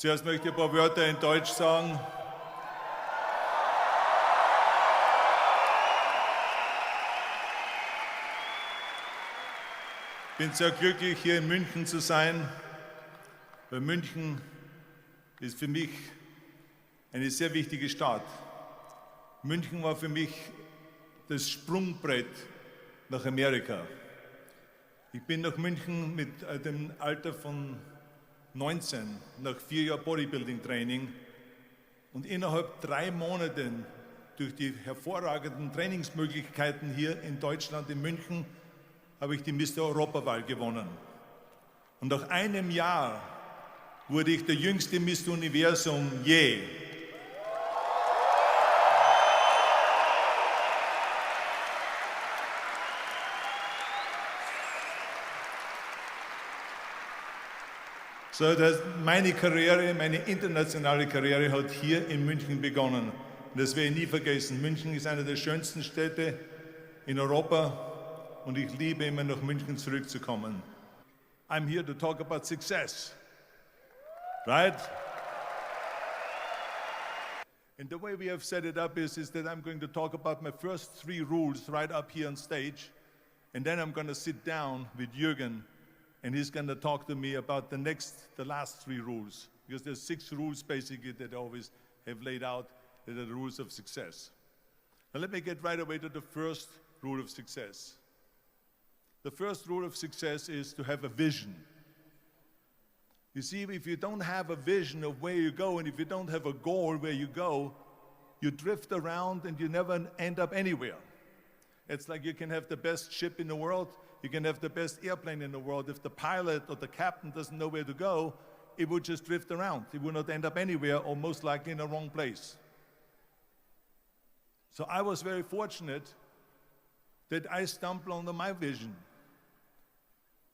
Zuerst möchte ich ein paar Wörter in Deutsch sagen. Ich bin sehr glücklich, hier in München zu sein, weil München ist für mich eine sehr wichtige Stadt. München war für mich das Sprungbrett nach Amerika. Ich bin nach München mit dem Alter von 19, nach 4 Jahren Bodybuilding-Training und innerhalb 3 Monaten durch die hervorragenden Trainingsmöglichkeiten hier in Deutschland, in München, habe ich die Mr. Europawahl gewonnen. Und nach einem Jahr wurde ich der jüngste Mr. Universum je. So, meine Karriere, meine internationale Karriere hat hier in München begonnen. Und das werde ich nie vergessen. München ist eine der schönsten Städte in Europa und ich liebe immer nach München zurückzukommen. I'm here to talk about success, right? And the way we have set it up is that I'm going to talk about my first 3 rules right up here on stage, and then I'm going to sit down with Jürgen, and he's going to talk to me about the last 3 rules, because there's 6 rules basically that I always have laid out that are the rules of success. Now let me get right away to the first rule of success. The first rule of success is to have a vision. You see, if you don't have a vision of where you go, and if you don't have a goal where you go, you drift around and you never end up anywhere. It's like you can have the best ship in the world, you can have the best airplane in the world. If the pilot or the captain doesn't know where to go, it would just drift around. It would not end up anywhere, or most likely in the wrong place. So I was very fortunate that I stumbled onto my vision.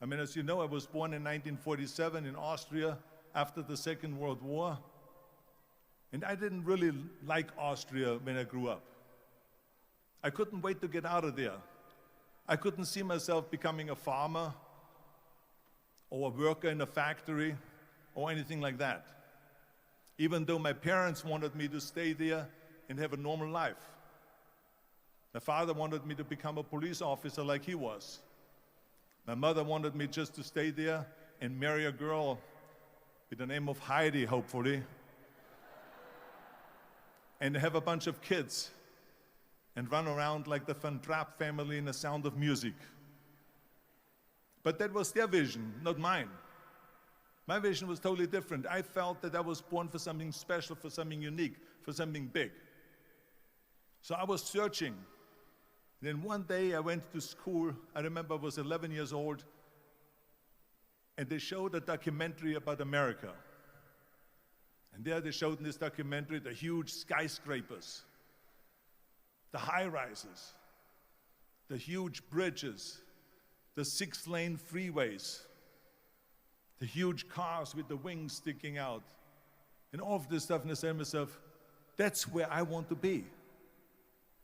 I mean, as you know, I was born in 1947 in Austria after the Second World War. And I didn't really like Austria when I grew up. I couldn't wait to get out of there. I couldn't see myself becoming a farmer or a worker in a factory or anything like that, even though my parents wanted me to stay there and have a normal life. My father wanted me to become a police officer like he was. My mother wanted me just to stay there and marry a girl with the name of Heidi, hopefully, and have a bunch of kids and run around like the Van Trapp family in The Sound of Music. But that was their vision, not mine. My vision was totally different. I felt that I was born for something special, for something unique, for something big. So I was searching. Then one day I went to school. I remember I was 11 years old, and they showed a documentary about America. And there they showed in this documentary the huge skyscrapers, the high-rises, the huge bridges, the 6-lane freeways, the huge cars with the wings sticking out, and all of this stuff. And I said to myself, that's where I want to be.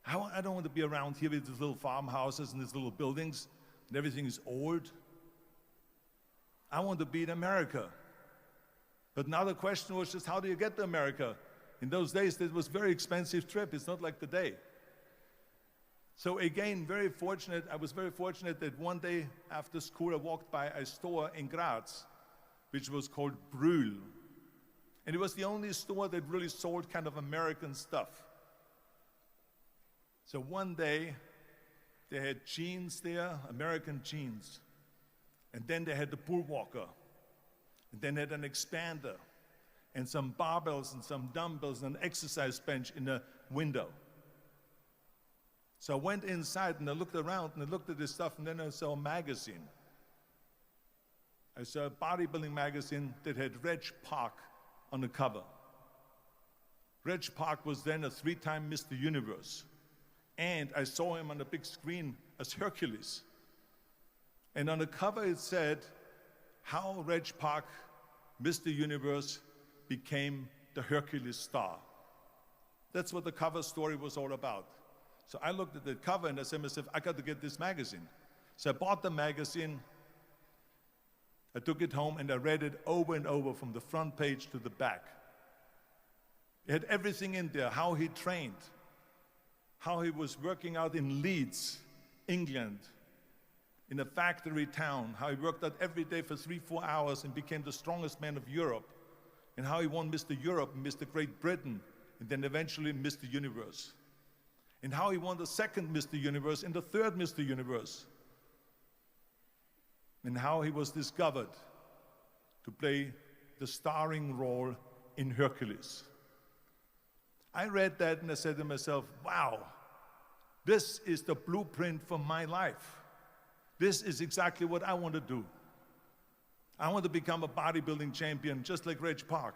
I don't want to be around here with these little farmhouses and these little buildings, and everything is old. I want to be in America. But now the question was just, how do you get to America? In those days, it was a very expensive trip. It's not like today. So again, I was very fortunate that one day after school, I walked by a store in Graz, which was called Brühl. And it was the only store that really sold kind of American stuff. So one day, they had jeans there, American jeans. And then they had the Bullwalker. And then they had an expander, and some barbells and some dumbbells and an exercise bench in the window. So I went inside and I looked around and I looked at this stuff, and then I saw a magazine. I saw a bodybuilding magazine that had Reg Park on the cover. Reg Park was then a 3-time Mr. Universe. And I saw him on the big screen as Hercules. And on the cover it said, how Reg Park, Mr. Universe, became the Hercules star. That's what the cover story was all about. So I looked at the cover and I said to myself, I got to get this magazine. So I bought the magazine. I took it home and I read it over and over from the front page to the back. It had everything in there, how he trained, how he was working out in Leeds, England, in a factory town, how he worked out every day for 3-4 hours and became the strongest man of Europe, and how he won Mr. Europe and Mr. Great Britain, and then eventually Mr. Universe. And how he won the second Mr. Universe and the third Mr. Universe. And how he was discovered to play the starring role in Hercules. I read that and I said to myself, wow, this is the blueprint for my life. This is exactly what I want to do. I want to become a bodybuilding champion just like Reg Park.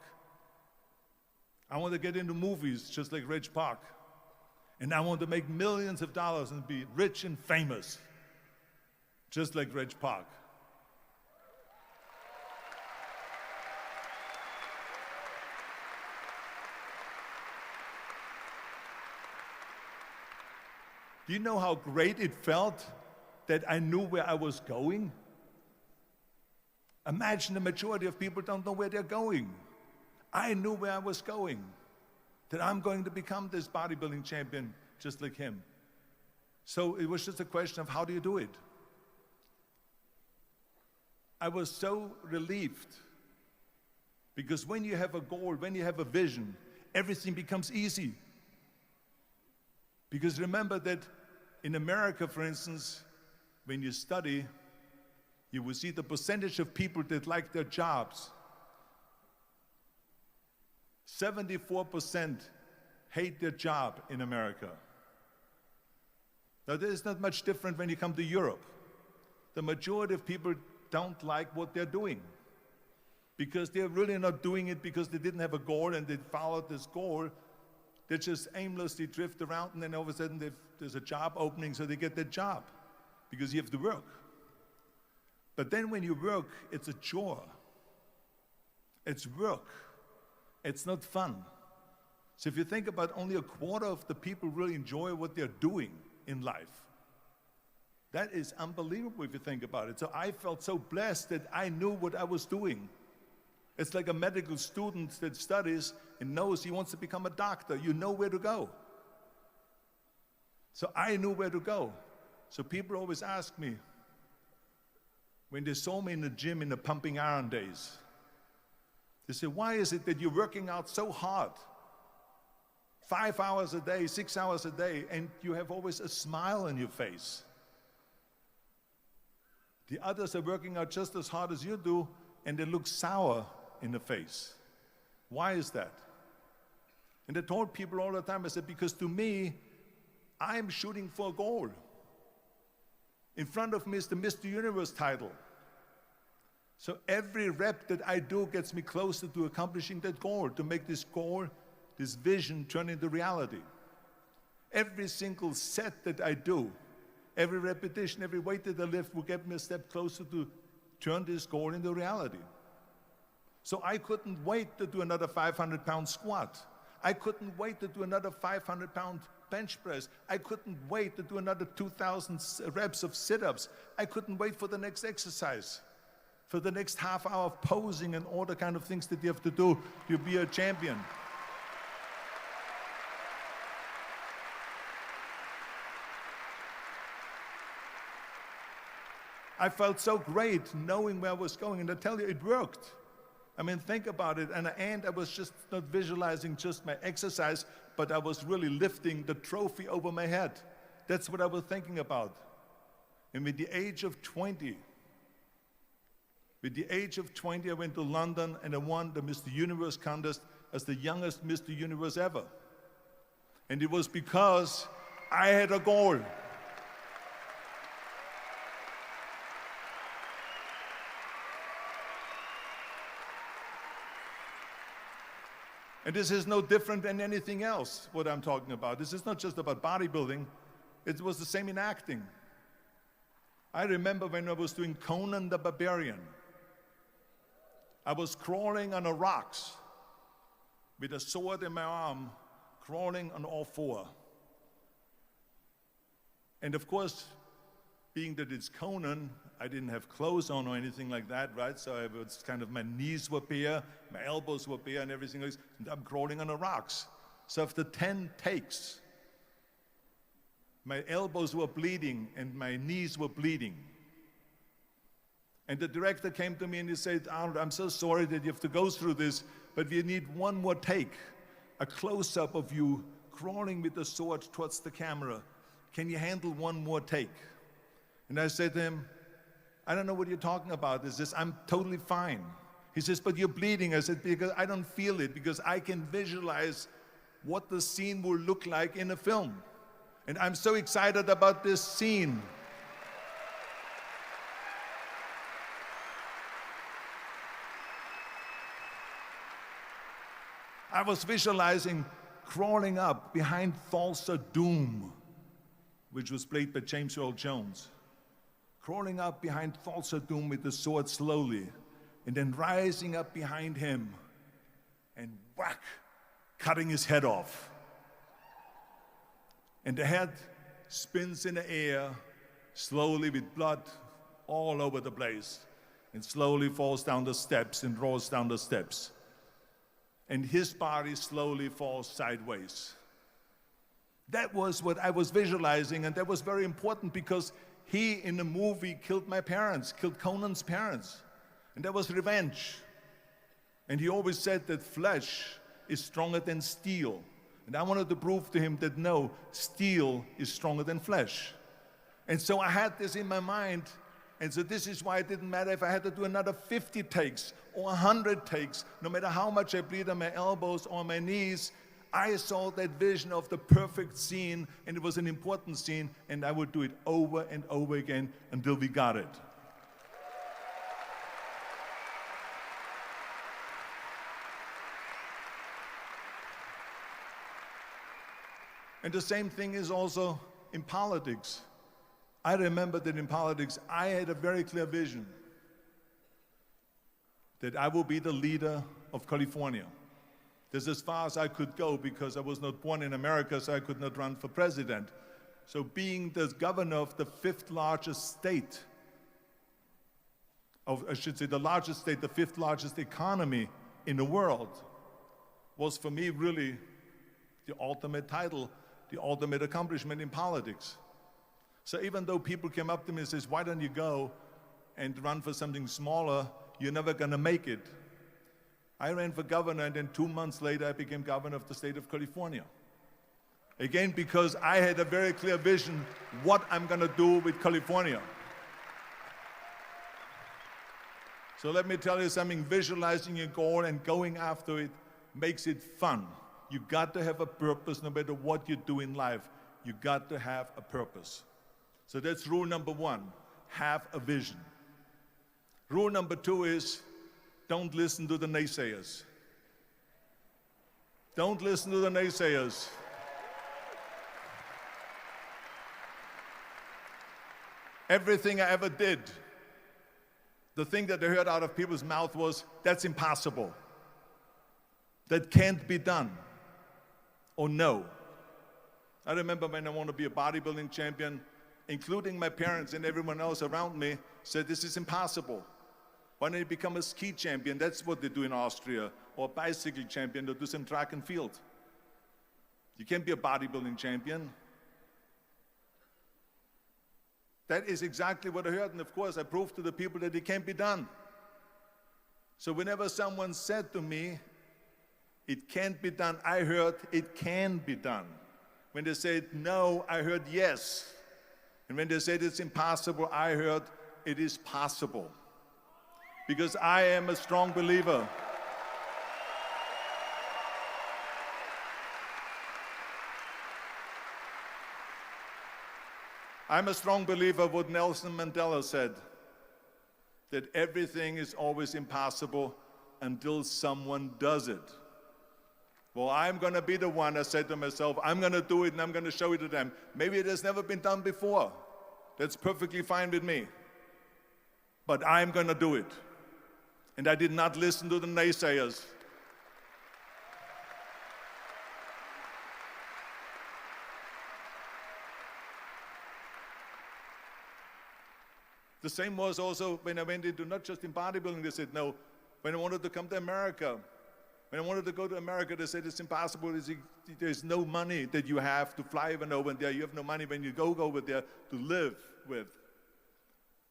I want to get into movies just like Reg Park. And I want to make millions of dollars and be rich and famous just like Reg Park. Do you know how great it felt that I knew where I was going? Imagine the majority of people don't know where they're going. I knew where I was going, that I'm going to become this bodybuilding champion just like him. So it was just a question of how do you do it? I was so relieved because when you have a goal, when you have a vision, everything becomes easy. Because remember that in America, for instance, when you study, you will see the percentage of people that like their jobs. 74% hate their job in America. Now, there's not much different when you come to Europe. The majority of people don't like what they're doing because they're really not doing it because they didn't have a goal and they followed this goal. They just aimlessly drift around and then all of a sudden there's a job opening, so they get that job because you have to work. But then when you work, it's a chore. It's work. It's not fun. So if you think about only a quarter of the people really enjoy what they're doing in life, that is unbelievable if you think about it. So I felt so blessed that I knew what I was doing. It's like a medical student that studies and knows he wants to become a doctor. You know where to go. So I knew where to go. So people always ask me, when they saw me in the gym in the pumping iron days, they say, why is it that you're working out so hard? 5 hours a day, 6 hours a day, and you have always a smile on your face. The others are working out just as hard as you do, and they look sour in the face. Why is that? And I told people all the time, I said, because to me, I'm shooting for a goal. In front of me is the Mr. Universe title. So every rep that I do gets me closer to accomplishing that goal, to make this goal, this vision turn into reality. Every single set that I do, every repetition, every weight that I lift will get me a step closer to turn this goal into reality. So I couldn't wait to do another 500-pound squat. I couldn't wait to do another 500-pound bench press. I couldn't wait to do another 2,000 reps of sit-ups. I couldn't wait for the next exercise, for the next half hour of posing and all the kind of things that you have to do to be a champion. I felt so great knowing where I was going, and I tell you, it worked. I mean, think about it. And I was just not visualizing just my exercise, but I was really lifting the trophy over my head. That's what I was thinking about. And with the age of 20, I went to London and I won the Mr. Universe contest as the youngest Mr. Universe ever. And it was because I had a goal. And this is no different than anything else, what I'm talking about. This is not just about bodybuilding. It was the same in acting. I remember when I was doing Conan the Barbarian. I was crawling on the rocks with a sword in my arm, crawling on all four. And of course, being that it's Conan, I didn't have clothes on or anything like that, right? So I was kind of, my knees were bare, my elbows were bare and everything else, and I'm crawling on the rocks. So after 10 takes, my elbows were bleeding and my knees were bleeding. And the director came to me and he said, Arnold, I'm so sorry that you have to go through this, but we need one more take, a close-up of you crawling with the sword towards the camera. Can you handle one more take? And I said to him, I don't know what you're talking about. He says, I'm totally fine. He says, but you're bleeding. I said, because I don't feel it, because I can visualize what the scene will look like in a film. And I'm so excited about this scene. I was visualizing crawling up behind Falser Doom, which was played by James Earl Jones. Crawling up behind Falser Doom with the sword slowly, and then rising up behind him and whack, cutting his head off. And the head spins in the air, slowly with blood all over the place, and slowly falls down the steps and rolls down the steps. And his body slowly falls sideways. That was what I was visualizing, and that was very important because he, in the movie, killed my parents, killed Conan's parents. And that was revenge. And he always said that flesh is stronger than steel. And I wanted to prove to him that no, steel is stronger than flesh. And so I had this in my mind, and so this is why it didn't matter if I had to do another 50 takes or 100 takes, no matter how much I bleed on my elbows or my knees. I saw that vision of the perfect scene, and it was an important scene, and I would do it over and over again until we got it. And the same thing is also in politics. I remember that in politics, I had a very clear vision that I will be the leader of California. That's as far as I could go because I was not born in America, so I could not run for president. So being the governor of the fifth largest state, I should say the largest state, the fifth largest economy in the world, was for me really the ultimate title, the ultimate accomplishment in politics. So even though people came up to me and says, why don't you go and run for something smaller, you're never gonna make it. I ran for governor, and then 2 months later I became governor of the state of California. Again, because I had a very clear vision what I'm gonna do with California. So let me tell you something, visualizing a goal and going after it makes it fun. You got to have a purpose no matter what you do in life. You got to have a purpose. So that's rule number one, have a vision. Rule number two is, don't listen to the naysayers. Don't listen to the naysayers. Everything I ever did, the thing that I heard out of people's mouth was, that's impossible. That can't be done. Or no. I remember when I wanted to be a bodybuilding champion, including my parents and everyone else around me, said, this is impossible. Why don't you become a ski champion? That's what they do in Austria. Or a bicycle champion, or do some track and field. You can't be a bodybuilding champion. That is exactly what I heard, and of course I proved to the people that it can't be done. So whenever someone said to me, it can't be done, I heard it can be done. When they said no, I heard yes. And when they said it's impossible, I heard it is possible. Because I am a strong believer. I'm a strong believer of what Nelson Mandela said, that everything is always impossible until someone does it. Well, I'm going to be the one, I said to myself, I'm going to do it and I'm going to show it to them. Maybe it has never been done before. That's perfectly fine with me. But I'm going to do it. And I did not listen to the naysayers. The same was also when I went into, not just in bodybuilding, they said no. When I wanted to come to America, when I wanted to go to America, they said it's impossible. There's no money that you have to fly even over there. You have no money when you go over there to live with.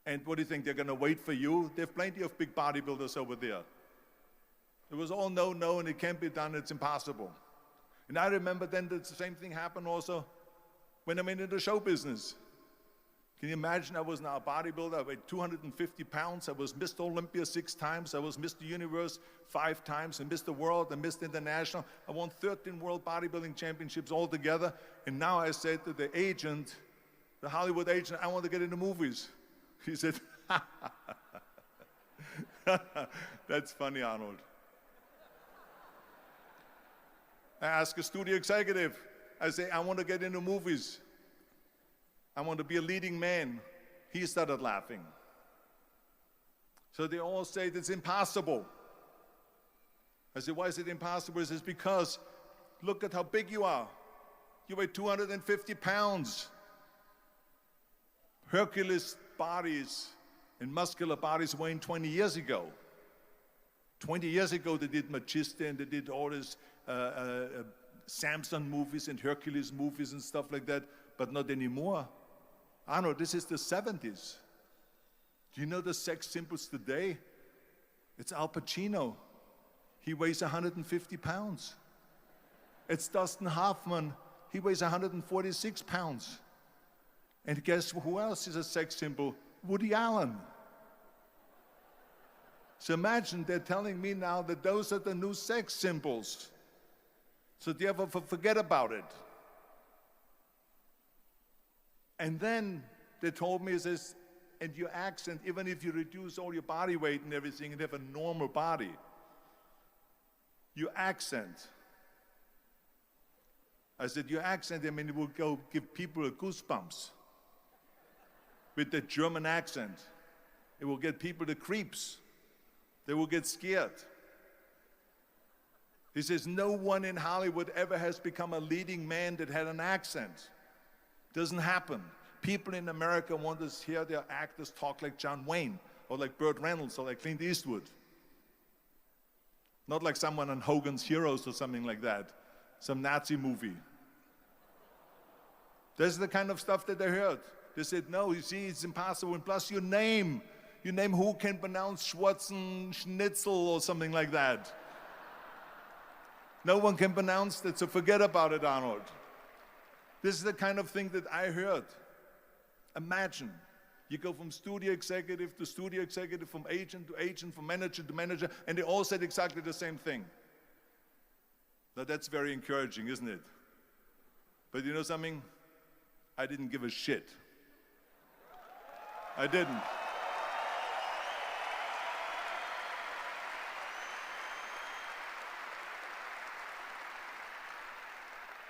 And what do you think, they're going to wait for you? They have plenty of big bodybuilders over there. It was all no, no, and it can't be done, it's impossible. And I remember then the same thing happened also when I went into the show business. Can you imagine? I was now a bodybuilder. I weighed 250 pounds. I was Mr. Olympia 6 times. I was Mr. Universe 5 times, and Mr. World and Mr. International. I won 13 World Bodybuilding Championships altogether. And now I said to the agent, the Hollywood agent, I want to get into movies. He said, that's funny, Arnold. I asked a studio executive, I say, I want to get into movies. I want to be a leading man. He started laughing. So they all say it's impossible. I said, why is it impossible? He says, because look at how big you are. You weigh 250 pounds. Hercules bodies and muscular bodies weighing 20 years ago. 20 years ago, they did Machista and they did all these Samson movies and Hercules movies and stuff like that, but not anymore. Arnold, this is the 70s. Do you know the sex symbols today? It's Al Pacino. He weighs 150 pounds. It's Dustin Hoffman. He weighs 146 pounds. And guess who else is a sex symbol? Woody Allen. So imagine they're telling me now that those are the new sex symbols. So do you ever forget about it? And then they told me, says, and your accent, even if you reduce all your body weight and everything and have a normal body, your accent. I said, your accent, I mean, it will go give people goosebumps. With the German accent, it will get people the creeps. They will get scared. He says, no one in Hollywood ever has become a leading man that had an accent. Doesn't happen. People in America want to hear their actors talk like John Wayne, or like Burt Reynolds, or like Clint Eastwood. Not like someone on Hogan's Heroes or something like that, some Nazi movie. This is the kind of stuff that they heard. They said, no, you see, it's impossible. And plus your name who can pronounce Schwarzenegger or something like that. No one can pronounce that, so forget about it, Arnold. This is the kind of thing that I heard. Imagine, you go from studio executive to studio executive, from agent to agent, from manager to manager, and they all said exactly the same thing. Now that's very encouraging, isn't it? But you know something? I didn't give a shit. I didn't.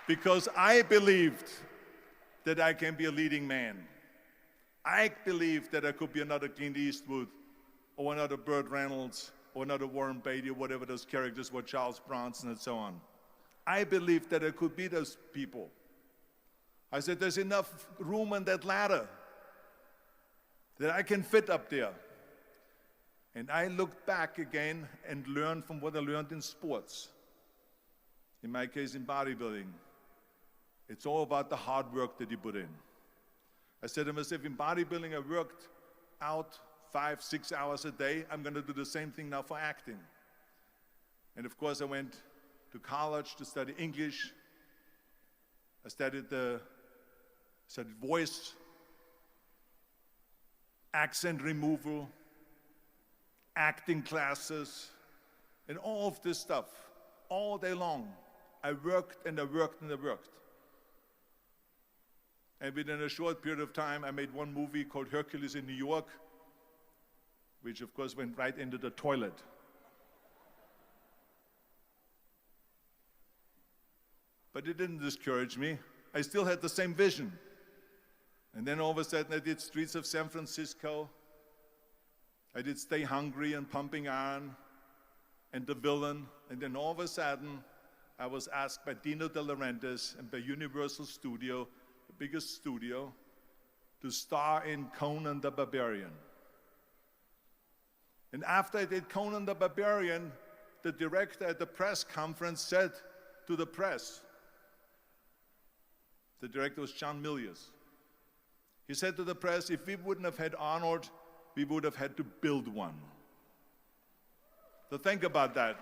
Because I believed that I can be a leading man. I believed that I could be another Clint Eastwood, or another Burt Reynolds, or another Warren Beatty, or whatever those characters were, Charles Bronson, and so on. I believed that I could be those people. I said, there's enough room on that ladder that I can fit up there. And I looked back again and learned from what I learned in sports. In my case, in bodybuilding. It's all about the hard work that you put in. I said to myself, in bodybuilding, I worked out 5-6 hours a day. I'm going to do the same thing now for acting. And of course, I went to college to study English. I studied voice, accent removal, acting classes, and all of this stuff, all day long. I worked and I worked and I worked. And within a short period of time, I made one movie called Hercules in New York, which of course went right into the toilet. But it didn't discourage me. I still had the same vision. And then all of a sudden I did Streets of San Francisco. I did Stay Hungry and Pumping Iron and The Villain. And then all of a sudden I was asked by Dino De Laurentiis and by Universal Studio, the biggest studio, to star in Conan the Barbarian. And after I did Conan the Barbarian, the director at the press conference said to the press, the director was John Milius. He said to the press, if we wouldn't have had Arnold, we would have had to build one. So think about that.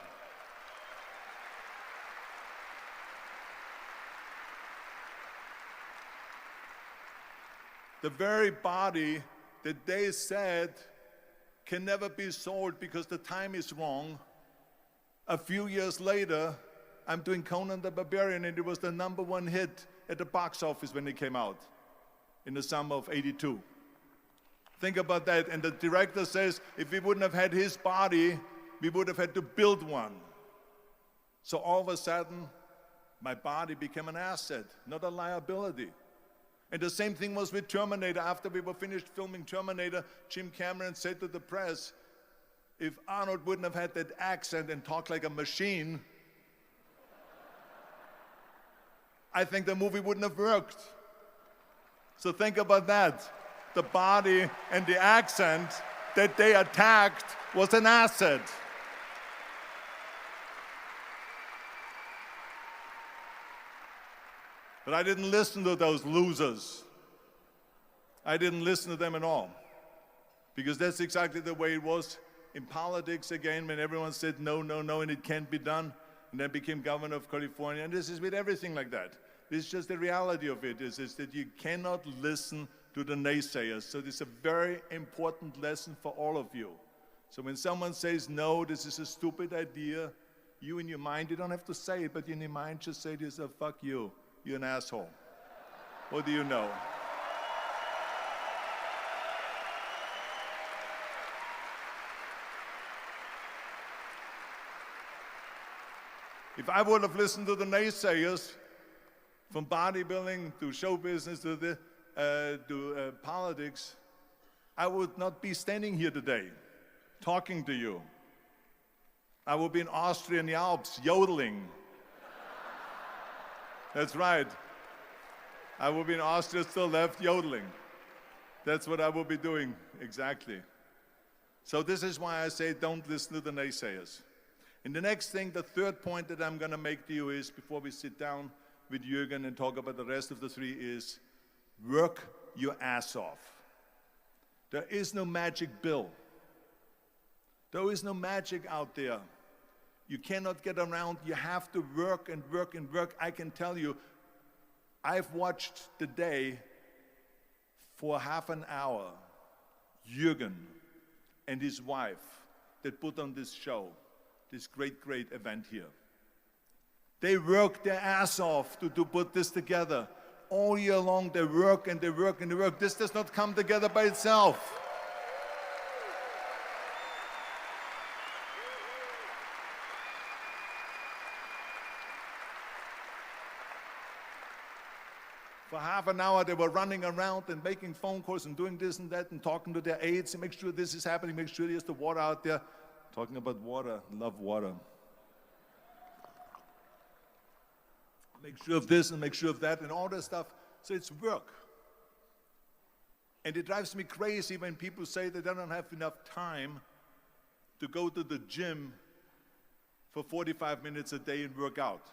The very body that they said can never be sold because the time is wrong. A few years later, I'm doing Conan the Barbarian, and it was the #1 hit at the box office when it came out in the summer of '82. Think about that. And the director says, if we wouldn't have had his body, we would have had to build one. So all of a sudden, my body became an asset, not a liability. And the same thing was with Terminator. After we were finished filming Terminator, Jim Cameron said to the press, if Arnold wouldn't have had that accent and talked like a machine, I think the movie wouldn't have worked. So think about that. The body and the accent that they attacked was an asset. But I didn't listen to those losers. I didn't listen to them at all. Because that's exactly the way it was in politics again, when everyone said no, no, no, and it can't be done, and then became governor of California. And this is with everything like that. This is just the reality of it, is that you cannot listen to the naysayers. So this is a very important lesson for all of you. So when someone says, no, this is a stupid idea, you in your mind, you don't have to say it, but in your mind just say to yourself, fuck you, you're an asshole. What do you know? If I would have listened to the naysayers, from bodybuilding to show business to politics, I would not be standing here today talking to you. I would be in Austria in the Alps yodeling. That's right. I would be in Austria still left yodeling. That's what I would be doing, exactly. So this is why I say don't listen to the naysayers. And the next thing, the third point that I'm going to make to you is, before we sit down with Jürgen and talk about the rest of the three, is work your ass off. There is no magic bill. There is no magic out there. You cannot get around. You have to work and work and work. I can tell you, I've watched the day for half an hour, Jürgen and his wife that put on this show, this great, great event here. They work their ass off to put this together. All year long, they work and they work and they work. This does not come together by itself. For half an hour, they were running around and making phone calls and doing this and that and talking to their aides and make sure this is happening, make sure there's the water out there. Talking about water, love water. Make sure of this and make sure of that and all that stuff. So it's work. And it drives me crazy when people say they don't have enough time to go to the gym for 45 minutes a day and work out.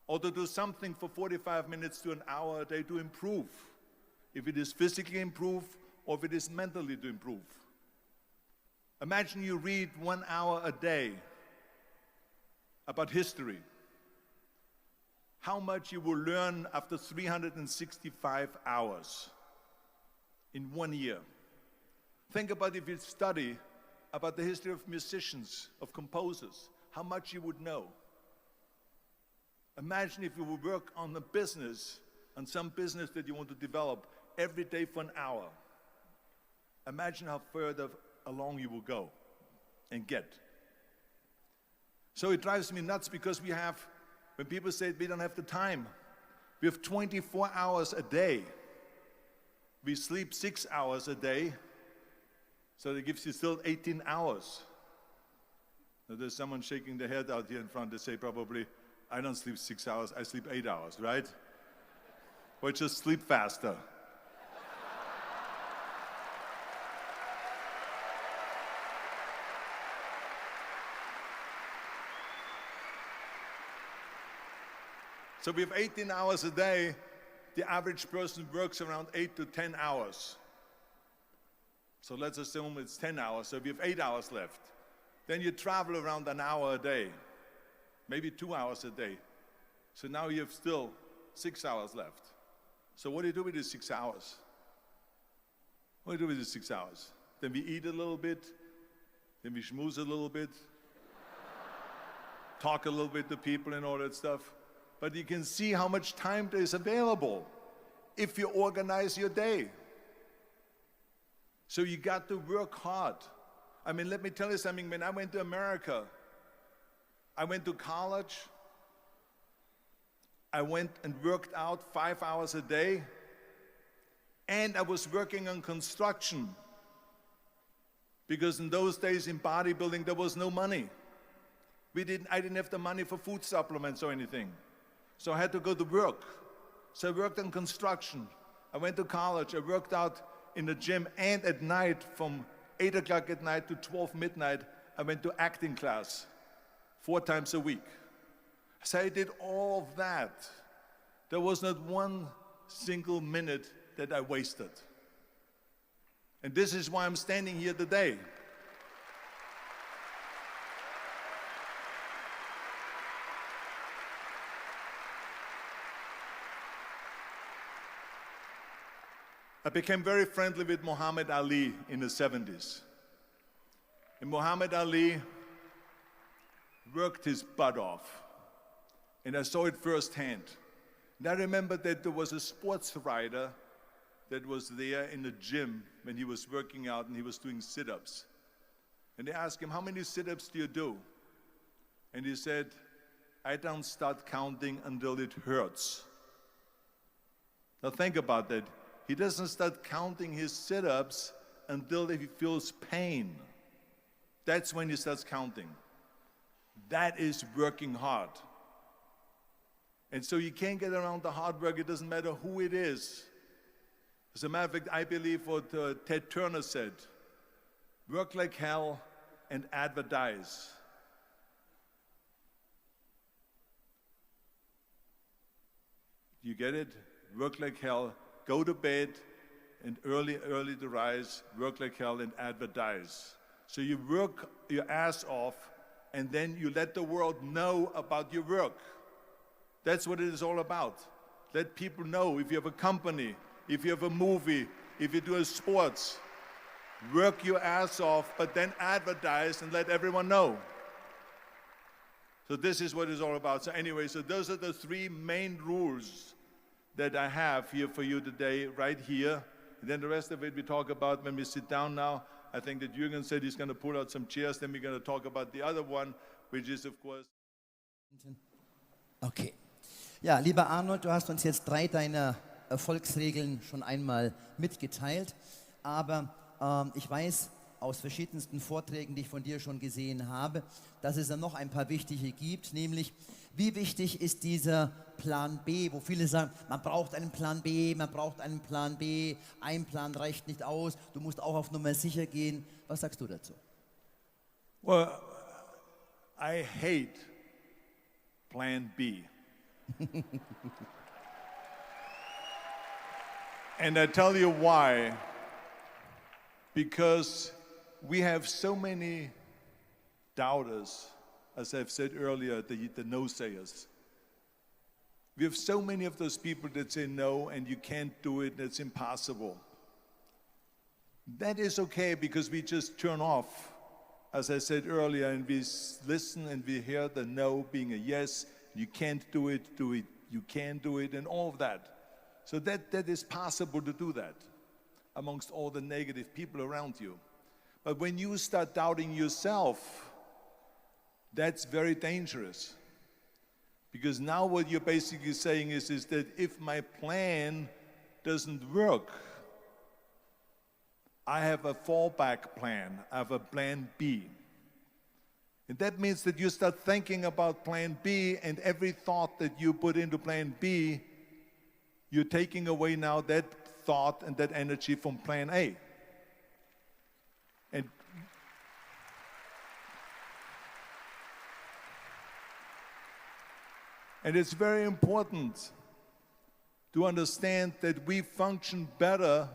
Or to do something for 45 minutes to an hour a day to improve. If it is physically improve or if it is mentally to improve. Imagine you read 1 hour a day about history. How much you will learn after 365 hours in 1 year. Think about if you study about the history of musicians, of composers, how much you would know. Imagine if you would work on a business, on some business that you want to develop every day for an hour. Imagine how further along you will go and get. So it drives me nuts because we have, when people say we don't have the time, we have 24 hours a day. We sleep 6 hours a day, so that gives you still 18 hours. Now there's someone shaking their head out here in front. They say probably, I don't sleep 6 hours, I sleep 8 hours, right? Or just sleep faster. So we have 18 hours a day. The average person works around 8 to 10 hours. So let's assume it's 10 hours, so we have 8 hours left. Then you travel around an hour a day, maybe 2 hours a day. So now you have still 6 hours left. So what do you do with these 6 hours? What do you do with these 6 hours? Then we eat a little bit, then we schmooze a little bit, talk a little bit to people and all that stuff. But you can see how much time there is available if you organize your day. So you got to work hard. I mean, let me tell you something. When I went to America, I went to college. I went and worked out 5 hours a day. And I was working on construction. Because in those days in bodybuilding, there was no money. I didn't have the money for food supplements or anything. So I had to go to work. So I worked on construction. I went to college. I worked out in the gym. And at night, from 8 o'clock at night to 12 midnight, I went to acting class 4 times a week. So I did all of that. There was not one single minute that I wasted. And this is why I'm standing here today. I became very friendly with Muhammad Ali in the 70s. And Muhammad Ali worked his butt off. And I saw it firsthand. And I remember that there was a sports writer that was there in the gym when he was working out and he was doing sit-ups. And they asked him, how many sit-ups do you do? And he said, I don't start counting until it hurts. Now think about that. He doesn't start counting his sit-ups until he feels pain. That's when he starts counting. That is working hard. And so you can't get around the hard work. It doesn't matter who it is. As a matter of fact, I believe what Ted Turner said, work like hell and advertise. You get it? Work like hell, go to bed, and early to rise, work like hell and advertise. So you work your ass off, and then you let the world know about your work. That's what it is all about. Let people know if you have a company, if you have a movie, if you do a sports, work your ass off, but then advertise and let everyone know. So this is what it's all about. So anyway, so those are the 3 main rules that I have here for you today, right here. And then the rest of it we talk about when we sit down now. I think that Jürgen said he's going to pull out some chairs, then we're going to talk about the other one, which is of course... Okay. Ja, lieber Arnold, du hast uns jetzt 3 deiner Erfolgsregeln schon einmal mitgeteilt, aber ich weiß aus verschiedensten Vorträgen, die ich von dir schon gesehen habe, dass es dann noch ein paar wichtige gibt, nämlich wie wichtig ist dieser Plan B, wo viele sagen, man braucht einen Plan B, man braucht einen Plan B, ein Plan reicht nicht aus, du musst auch auf Nummer sicher gehen. Was sagst du dazu? Well, I hate Plan B. And I tell you why. Because we have so many doubters, as I've said earlier, the no-sayers. We have so many of those people that say no and you can't do it, it's impossible. That is okay because we just turn off, as I said earlier, and we listen and we hear the no being a yes. You can't do it, you can do it, and all of that. So that is possible to do that amongst all the negative people around you. But when you start doubting yourself, that's very dangerous. Because now what you're basically saying is that if my plan doesn't work, I have a fallback plan, I have a plan B. And that means that you start thinking about plan B, and every thought that you put into plan B, you're taking away now that thought and that energy from plan A. And it's very important to understand that we function better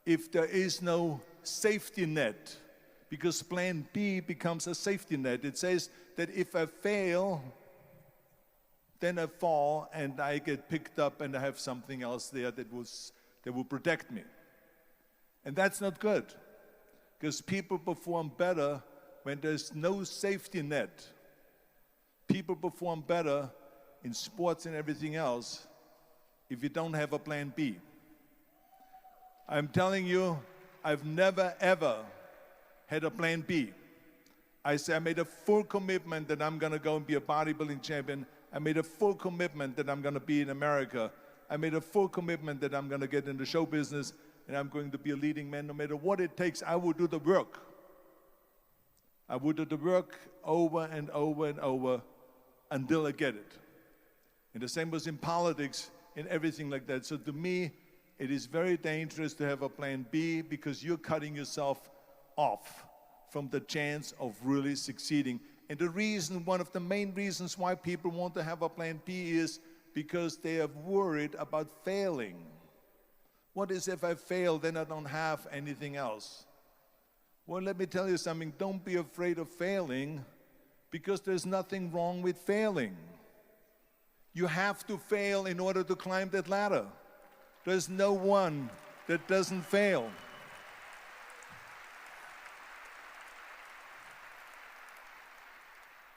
if there is no safety net, because plan B becomes a safety net. It says that if I fail, then I fall and I get picked up and I have something else there that will protect me. And that's not good, because people perform better when there's no safety net. People perform better in sports and everything else if you don't have a plan B. I'm telling you, I've never ever had a plan B. I made a full commitment that I'm gonna go and be a bodybuilding champion. I made a full commitment that I'm gonna be in America. I made a full commitment that I'm gonna get into show business and I'm going to be a leading man. No matter what it takes, I will do the work. I will do the work over and over and over until I get it. And the same was in politics and everything like that. So to me, it is very dangerous to have a plan B, because you're cutting yourself off from the chance of really succeeding. And the reason, one of the main reasons why people want to have a plan B is because they are worried about failing. What is if I fail, then I don't have anything else? Well, let me tell you something. Don't be afraid of failing, because there's nothing wrong with failing. You have to fail in order to climb that ladder. There's no one that doesn't fail.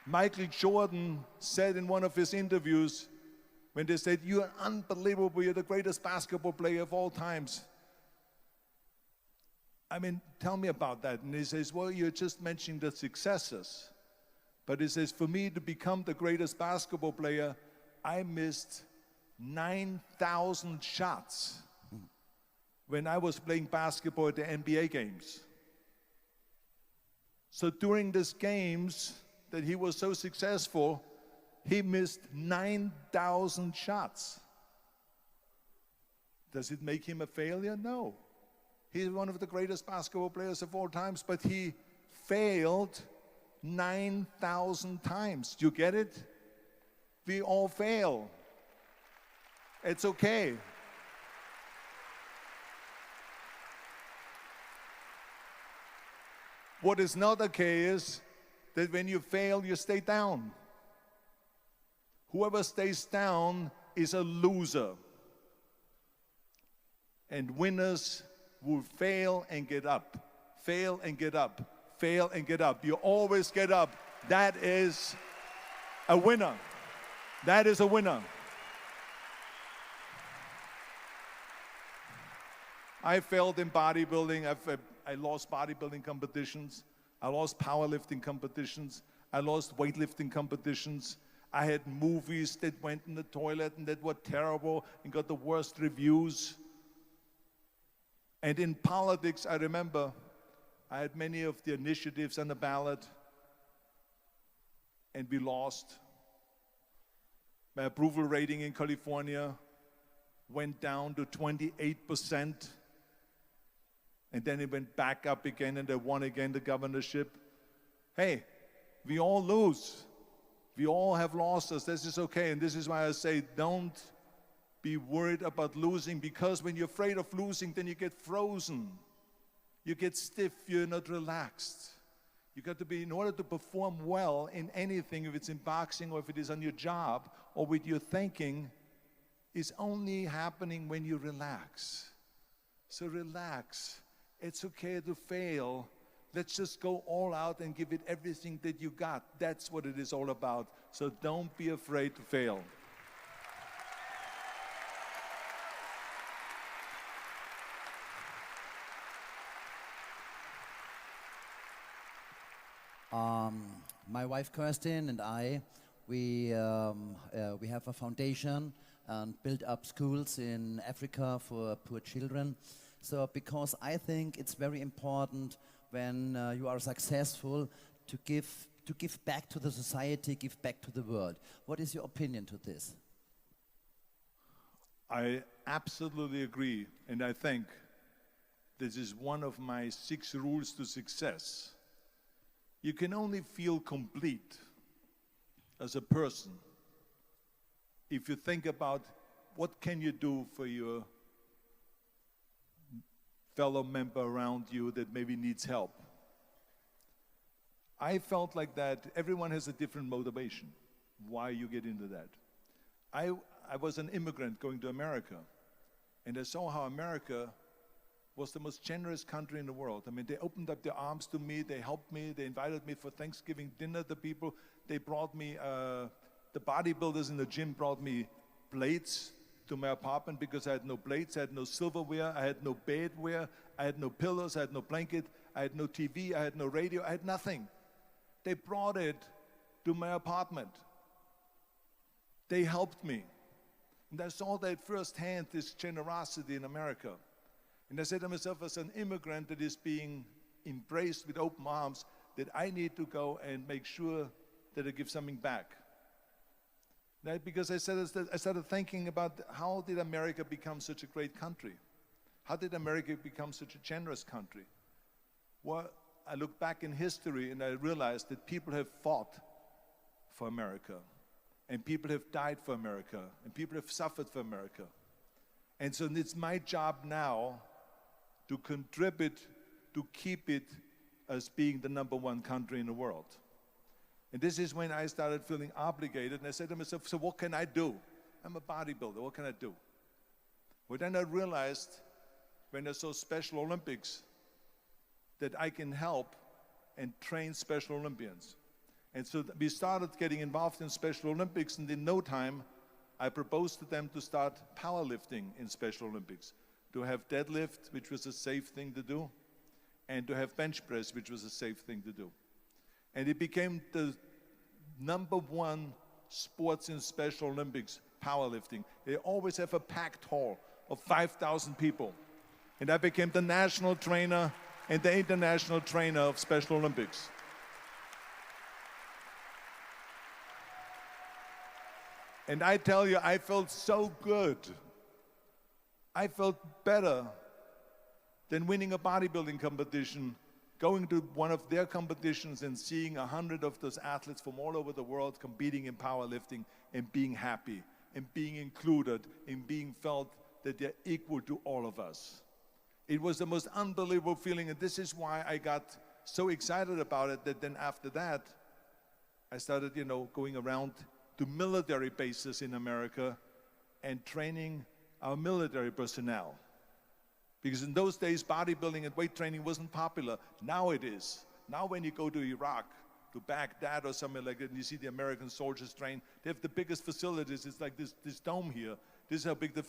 Michael Jordan said in one of his interviews, when they said, "You're unbelievable, you're the greatest basketball player of all times. I mean, tell me about that." And he says, "Well, you're just mentioning the successes." But he says, "For me to become the greatest basketball player, I missed 9,000 shots when I was playing basketball at the NBA games." So during these games that he was so successful, he missed 9,000 shots. Does it make him a failure? No. He's one of the greatest basketball players of all times, but he failed 9,000 times. Do you get it? We all fail. It's okay. What is not okay is that when you fail, you stay down. Whoever stays down is a loser. And winners will fail and get up, fail and get up, fail and get up. You always get up. That is a winner. That is a winner. I failed in bodybuilding. I lost bodybuilding competitions. I lost powerlifting competitions. I lost weightlifting competitions. I had movies that went in the toilet and that were terrible and got the worst reviews. And in politics, I remember I had many of the initiatives on the ballot, and we lost. My approval rating in California went down to 28%. And then it went back up again, and I won again the governorship. Hey, we all lose. We all have losses. This is okay. And this is why I say, don't be worried about losing, because when you're afraid of losing, then you get frozen. You get stiff. You're not relaxed. You got to be, in order to perform well in anything, if it's in boxing or if it is on your job or with your thinking, is only happening when you relax. So relax. It's okay to fail. Let's just go all out and give it everything that you got. That's what it is all about. So don't be afraid to fail. My wife Kirsten and I, we have a foundation and build up schools in Africa for poor children. So because I think it's very important when you are successful to give back to the society, give back to the world. What is your opinion to this? I absolutely agree, and I think this is one of my 6 rules to success. You can only feel complete as a person if you think about what can you do for your fellow member around you that maybe needs help. I felt like that everyone has a different motivation, why you get into that. I was an immigrant going to America, and I saw how America was the most generous country in the world. I mean, they opened up their arms to me, they helped me, they invited me for Thanksgiving dinner, the people. They brought me, the bodybuilders in the gym brought me plates to my apartment because I had no plates, I had no silverware, I had no bedware, I had no pillows, I had no blanket, I had no TV, I had no radio, I had nothing. They brought it to my apartment. They helped me. And I saw that firsthand, this generosity in America. And I said to myself, as an immigrant that is being embraced with open arms, that I need to go and make sure that I give something back. Right? Because I started thinking about how did America become such a great country? How did America become such a generous country? Well, I look back in history and I realized that people have fought for America, and people have died for America, and people have suffered for America. And so it's my job now to contribute to keep it as being the #1 country in the world. And this is when I started feeling obligated, and I said to myself, so what can I do? I'm a bodybuilder, what can I do? Well, then I realized when I saw Special Olympics that I can help and train Special Olympians. And so we started getting involved in Special Olympics, and in no time, I proposed to them to start powerlifting in Special Olympics, to have deadlift, which was a safe thing to do, and to have bench press, which was a safe thing to do. And it became the #1 sports in Special Olympics, powerlifting. They always have a packed hall of 5,000 people. And I became the national trainer and the international trainer of Special Olympics. And I tell you, I felt so good. I felt better than winning a bodybuilding competition, going to one of their competitions and seeing 100 of those athletes from all over the world competing in powerlifting and being happy and being included and being felt that they're equal to all of us. It was the most unbelievable feeling, and this is why I got so excited about it that then after that, I started, going around to military bases in America and training our military personnel. Because in those days, bodybuilding and weight training wasn't popular. Now it is. Now when you go to Iraq, to Baghdad or somewhere like that, and you see the American soldiers train, they have the biggest facilities. It's like this dome here. This is how big the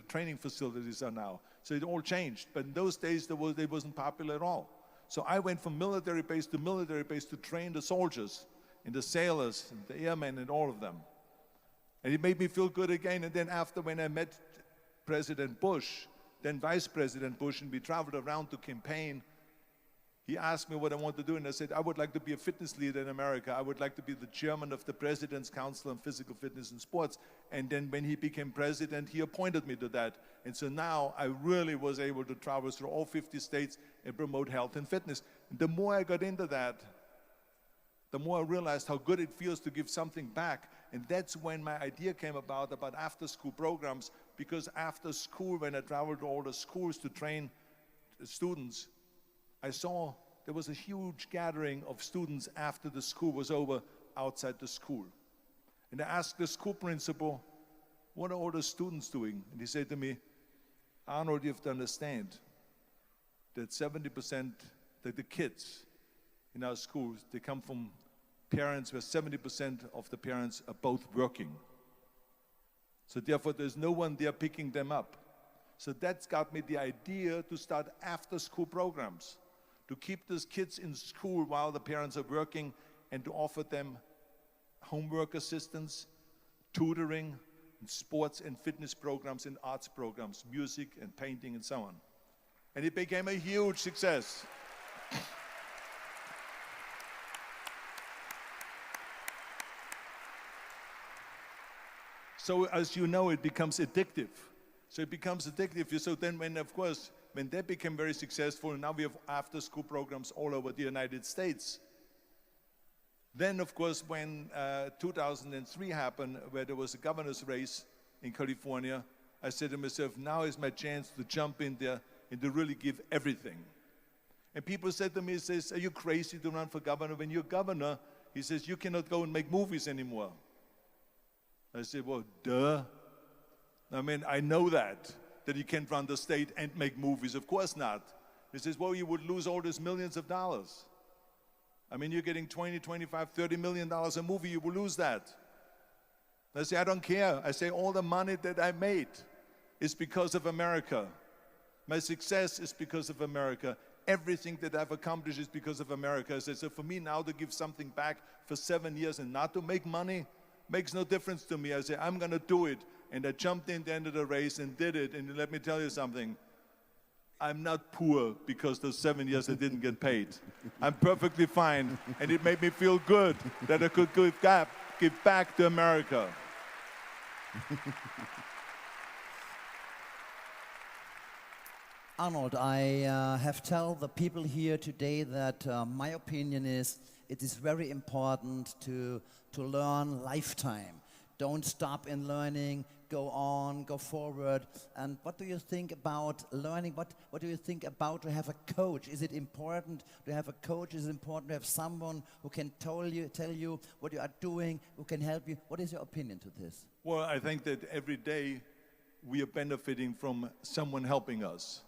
training facilities are now. So it all changed. But in those days, it wasn't popular at all. So I went from military base to train the soldiers and the sailors and the airmen and all of them. And it made me feel good again. And then after, when I met President Bush, then Vice President Bush, and we traveled around to campaign, he asked me what I want to do, and I said, I would like to be a fitness leader in America. I would like to be the chairman of the President's Council on Physical Fitness and Sports. And then when he became president, he appointed me to that. And so now I really was able to travel through all 50 states and promote health and fitness. And the more I got into that, the more I realized how good it feels to give something back. And that's when my idea came about after-school programs, because after school, when I traveled to all the schools to train students, I saw there was a huge gathering of students after the school was over outside the school. And I asked the school principal, what are all the students doing? And he said to me, Arnold, you have to understand that 70%, that the kids in our schools, they come from parents where 70% of the parents are both working. So therefore, there's no one there picking them up. So that's got me the idea to start after-school programs, to keep those kids in school while the parents are working, and to offer them homework assistance, tutoring, and sports and fitness programs and arts programs, music and painting and so on. And it became a huge success. So as you know, it becomes addictive. So it becomes addictive. So then when they became very successful, now we have after-school programs all over the United States. Then, of course, when 2003 happened, where there was a governor's race in California, I said to myself, now is my chance to jump in there and to really give everything. And people said to me, he says, are you crazy to run for governor? When you're governor, he says, you cannot go and make movies anymore. I said, well, duh. I mean, I know that you can't run the state and make movies. Of course not. He says, well, you would lose all these millions of dollars. I mean, you're getting 20, 25, 30 million dollars a movie, you will lose that. I say, I don't care. I say, all the money that I made is because of America. My success is because of America. Everything that I've accomplished is because of America. I say, so for me now to give something back for 7 years and not to make money makes no difference to me. I say, I'm going to do it. And I jumped in the end of the race and did it. And let me tell you something. I'm not poor because those 7 years I didn't get paid. I'm perfectly fine. And it made me feel good that I could give back to America. Arnold, I have told the people here today that my opinion is it is very important to learn lifetime. Don't stop in learning, go on, go forward. And what do you think about learning? What do you think about to have a coach? Is it important to have a coach? Is it important to have someone who can tell you what you are doing, who can help you? What is your opinion to this? Well, I think that every day we are benefiting from someone helping us.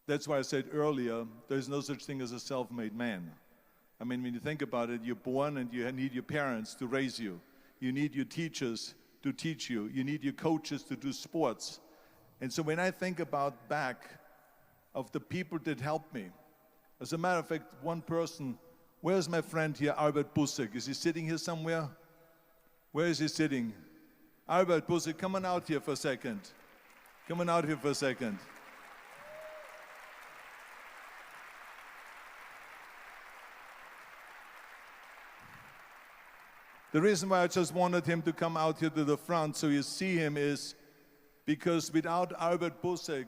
That's why I said earlier, there's no such thing as a self-made man. I mean, when you think about it, you're born and you need your parents to raise you. You need your teachers to teach you. You need your coaches to do sports. And so when I think about back of the people that helped me, as a matter of fact, one person, where's my friend here, Albert Busek? Is he sitting here somewhere? Where is he sitting? Albert Busek, come on out here for a second. Come on out here for a second. The reason why I just wanted him to come out here to the front so you see him is because without Albert Busek,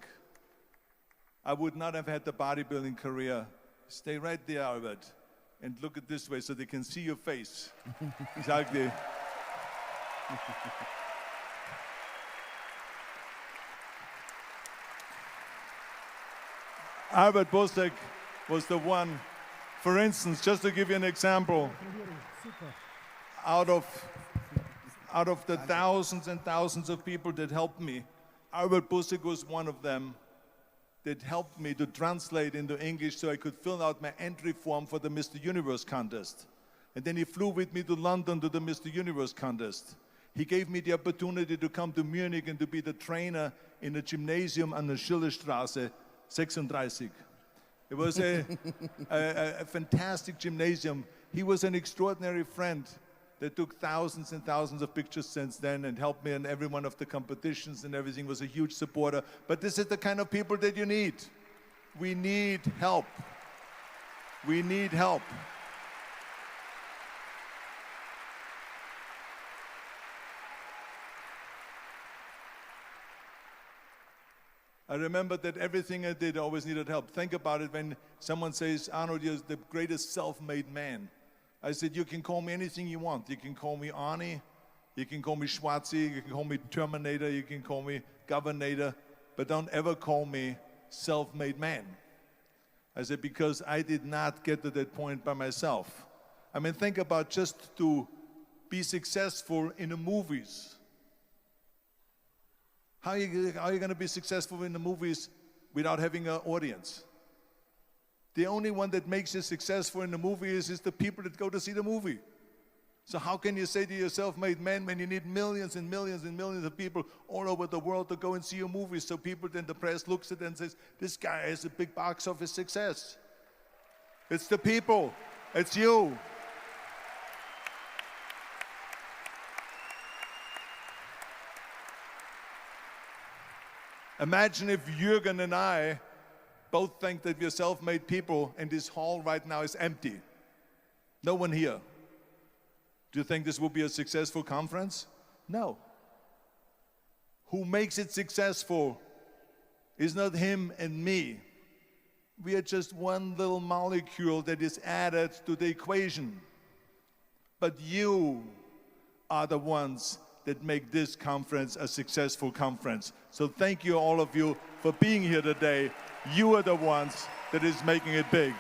I would not have had the bodybuilding career. Stay right there, Albert, and look at this way so they can see your face. Exactly. Albert Busek was the one, for instance, just to give you an example, out of the thousands and thousands of people that helped me, Albert Busek was one of them that helped me to translate into English so I could fill out my entry form for the Mr. Universe contest. And then he flew with me to London to the Mr. Universe contest. He gave me the opportunity to come to Munich and to be the trainer in a gymnasium on the Schillerstraße 36. It was a fantastic gymnasium. He was an extraordinary friend that took thousands and thousands of pictures since then and helped me in every one of the competitions and everything, was a huge supporter. But this is the kind of people that you need. We need help. We need help. I remember that everything I did always needed help. Think about it when someone says, Arnold, you're the greatest self-made man. I said, you can call me anything you want. You can call me Arnie, you can call me Schwarzenegger, you can call me Terminator, you can call me Governator, but don't ever call me self-made man. I said, because I did not get to that point by myself. I mean, think about just to be successful in the movies. How are you going to be successful in the movies without having an audience? The only one that makes you successful in the movie is the people that go to see the movie. So how can you say to yourself, made man, when you need millions and millions and millions of people all over the world to go and see your movie, so people, then the press looks at it and says, this guy is a big box office success. It's the people. It's you. Imagine if Jürgen and I both think that we're self-made people and this hall right now is empty. No one here. Do you think this will be a successful conference? No. Who makes it successful is not him and me. We are just one little molecule that is added to the equation. but you are the ones that make this conference a successful conference. So thank you, all of you, for being here today. You are the ones that is making it big.